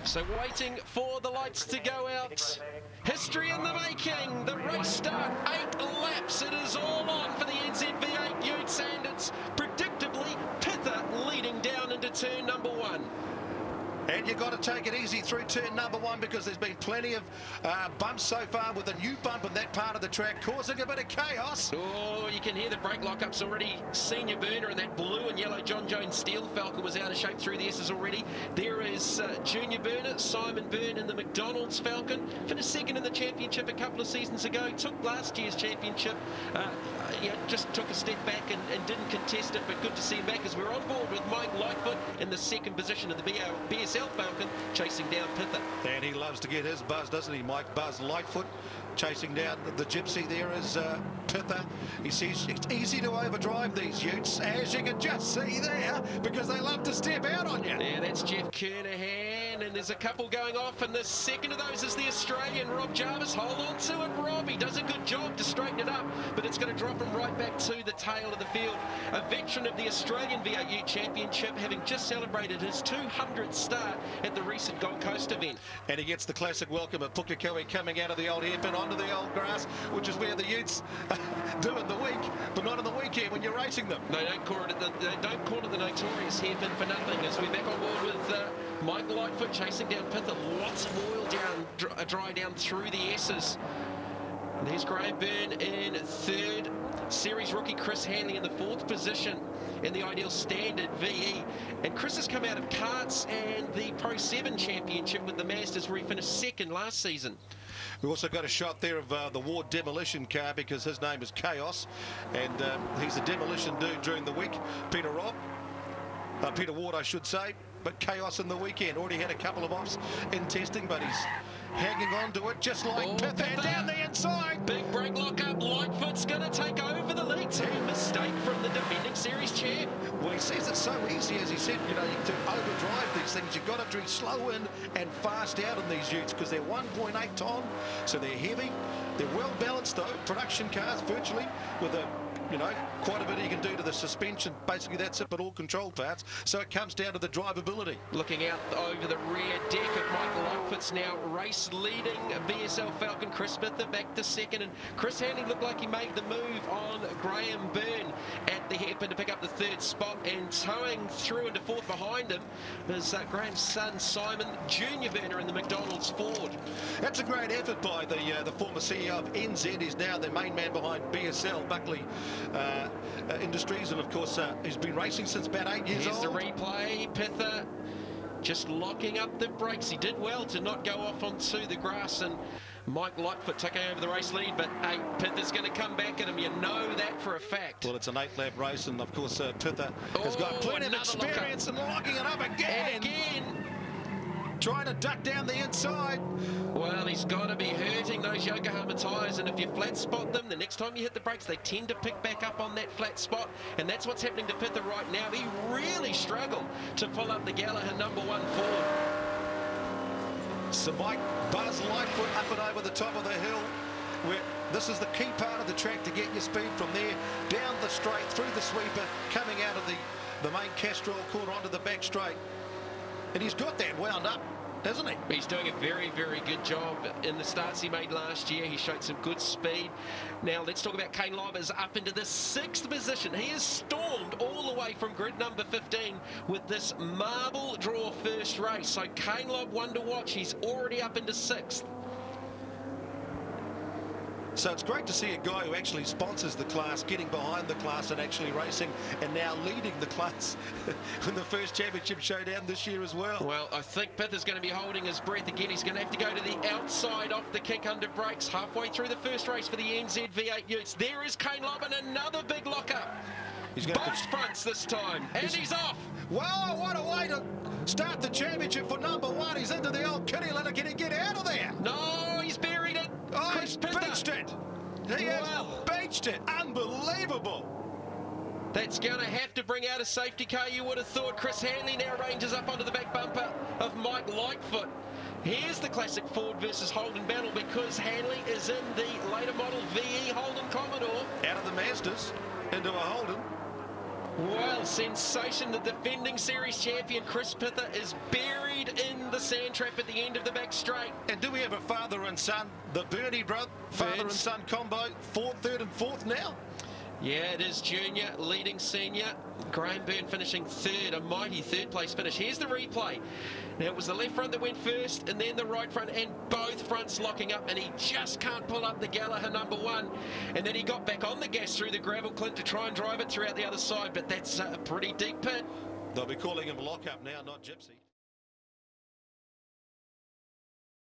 So waiting for the lights to go out. History in the making. The race start, 8 laps. It is all on for the NZED V8 Utes, and it's predictably Pither leading down into turn number 1. And you've got to take it easy through turn number 1 because there's been plenty of bumps so far, with a new bump in that part of the track causing a bit of chaos. Oh, you can hear the brake lockups already. Senior Burner and that blue and yellow John Jones Steel Falcon was out of shape through the S's already. There is Junior Burner, Simon Byrne in the McDonald's Falcon. Finished second in the championship a couple of seasons ago. Took last year's championship. Just took a step back and didn't contest it, but good to see him back as we're on board with Mike Lightfoot in the second position of the BSL Falcon, chasing down Pither. And he loves to get his buzz, doesn't he, Mike? Buzz Lightfoot chasing down the gypsy. There is Pither. He says it's easy to overdrive these Utes, as you can just see there, because they love to step out on you. Yeah, that's Jeff Kernahan, and there's a couple going off, and the second of those is the Australian, Rob Jarvis. Hold on to it, Rob. He does a good job to straighten it up, but it's going to drop him right back to the tail of the field. A veteran of the Australian V8 Ute Championship, having just celebrated his 200th start at the recent Gold Coast event. And he gets the classic welcome of Pukekohe coming out of the old hairpin onto the old grass, which is where the Utes do in the week, but not in the weekend when you're racing them. They don't call it the notorious hairpin for nothing, as we're back on board with Mike Lightfoot chasing down Pither. Lots of oil dry down through the S's. There's Graham Byrne in third. Series rookie Chris Hanley in the 4th position in the Ideal Standard VE. And Chris has come out of karts and the Pro 7 Championship with the Masters, where he finished second last season. We also got a shot there of the Ward demolition car, because his name is Chaos, and he's a demolition dude during the week. Peter Ward, I should say, but Chaos in the weekend. Already had a couple of offs in testing, but he's hanging on to it just like Pither down the inside. Big brake lock up. Lightfoot's going to take over the lead. A mistake from the defending series champ. Well, he says it's so easy, as he said, you know, to overdrive these things. You've got to be slow in and fast out on these Utes, because they're 1.8 ton, so they're heavy. They're well balanced though, production cars virtually, with a, you know, quite a bit you can do to the suspension. Basically that's it, but all control parts. So it comes down to the drivability. Looking out over the rear deck of Michael Lightfoot's now race leading BSL Falcon. Chris Pither back to second, and Chris Hanley looked like he made the move on Graham Byrne at the hairpin to pick up the 3rd spot, and towing through into 4th behind him is Graham's son Simon, Junior Burner in the McDonald's Ford. That's a great effort by the former CEO of NZ. He's now the main man behind BSL, Buckley Industries, and of course he's been racing since about 8 years old. Here's the replay. Pither just locking up the brakes. He did well to not go off onto the grass, and Mike Lightfoot taking over the race lead, but hey, Pither's going to come back at him. You know that for a fact. Well, it's an 8-lap race, and of course Pither has got plenty of experience in locking it up again. And again. Trying to duck down the inside. Well, he's got to be hurting those Yokohama tyres, and if you flat spot them, the next time you hit the brakes, they tend to pick back up on that flat spot, and that's what's happening to Pither right now. He really struggled to pull up the Gallagher #1 Ford. So Mike Buzz Lightfoot up and over the top of the hill, where this is the key part of the track to get your speed from there, down the straight, through the sweeper, coming out of the main Castrol corner onto the back straight. And he's got that wound up, hasn't he? He's doing a very, very good job in the starts he made last year. He showed some good speed. Now let's talk about Kane Lobbers up into the 6th position. He has stormed all the way from grid number 15 with this marble draw first race. So Kane Lobb, one to watch. He's already up into 6th. So it's great to see a guy who actually sponsors the class, getting behind the class and actually racing, and now leading the class in the first championship showdown this year as well. Well, I think Pither's going to be holding his breath again. He's going to have to go to the outside off the kick under brakes halfway through the first race for the NZED V8 Utes. There is Kane Lobb, and another big lockup. He's going both fronts this time, and he's off. Well, what a way to start the championship for #1. He's into the old kitty litter. Can he get out of there? No, he's buried it. Oh, he's beached it. He has beached it. Unbelievable. That's going to have to bring out a safety car, you would have thought. Chris Hanley now ranges up onto the back bumper of Mike Lightfoot. Here's the classic Ford versus Holden battle, because Hanley is in the later model VE Holden Commodore. Out of the Masters into a Holden. Well, sensation. The defending series champion Chris Pither is buried in the sand trap at the end of the back straight. And do we have a father and son, the Bernie brother, father and son combo, third and fourth now? Yeah, it is Junior leading senior. Graham Byrne finishing third, a mighty third place finish. Here's the replay. Now it was the left front that went first and then the right front, and both fronts locking up, and he just can't pull up the Gallagher number one. And then he got back on the gas through the gravel clint to try and drive it throughout the other side, but that's a pretty deep pit. They'll be calling him lock up now, not Gypsy.